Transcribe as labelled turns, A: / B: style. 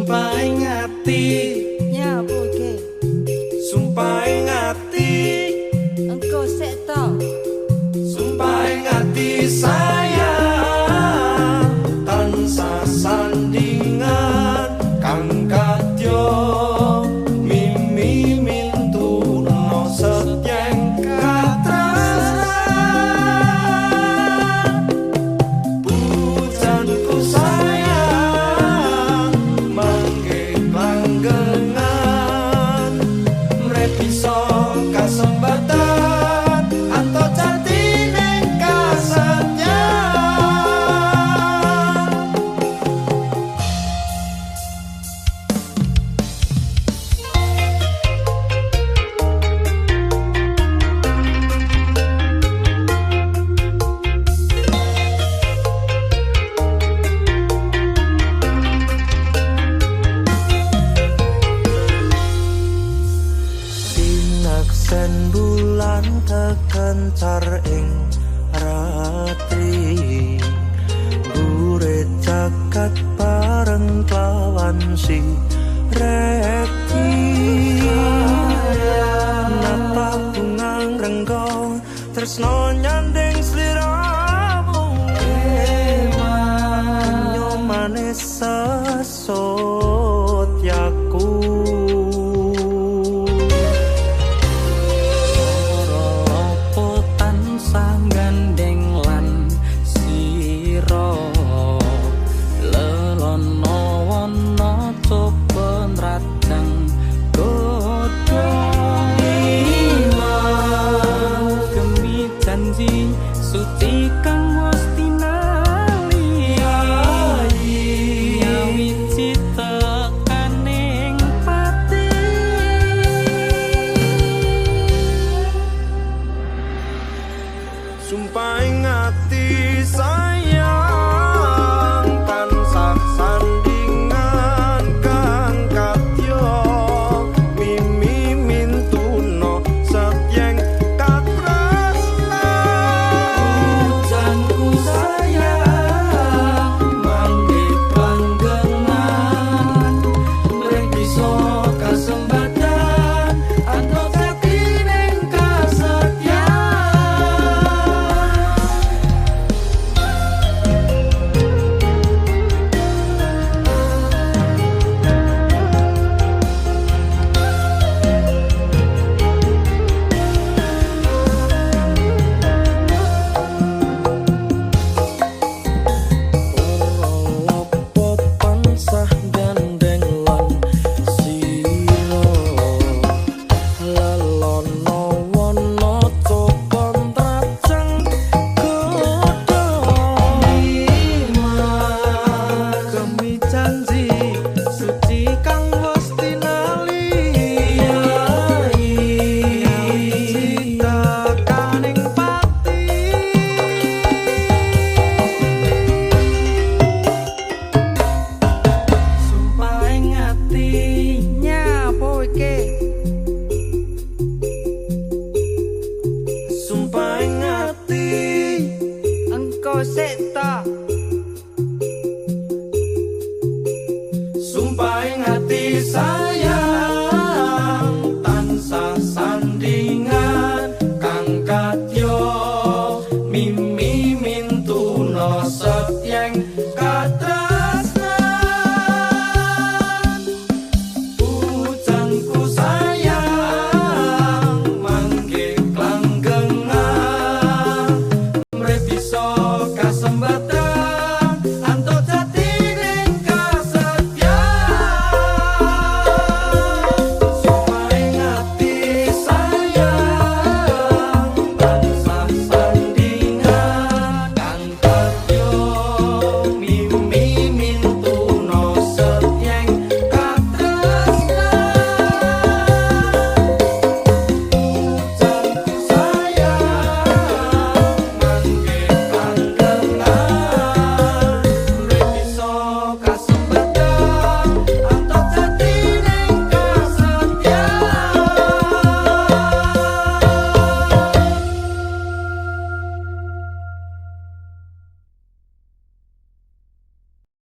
A: Sumpah ing ati.
B: Ya apa iki?
A: Sumpah ing ati.
B: Engko sik to.
A: Sumpah ing ati sayang tansah sandingan kang kadya mimi mintuno setyeng katresnan pujanku sayang mangke langgengan mrep bisa kasempatan anto jatine kasetyan sinaksen bulan kekencar ing ratri gurit jagat bareng lawan si reti napa bunga renggo tresno nyanding sliramu nyomane sesotyaku
C: suci kang wis tinali nyawiji tekaning pati
A: sumpah ing ati sayang tansah sandingan kang kadya mimi mintuno setyeng katresnan pujanku sayang mangke langgengan mrep bisa kasempatan anto jatine kasetyan Lopot pansah gandeng lan siro lelono wono copon trajeng godho kemi janji suci kang wis tinali cita kaning pati sumpah ing ati.
B: Ya apa iki?
A: Sumpah ing ati.
B: Engko sik to.
A: Sumpah ing ati sayang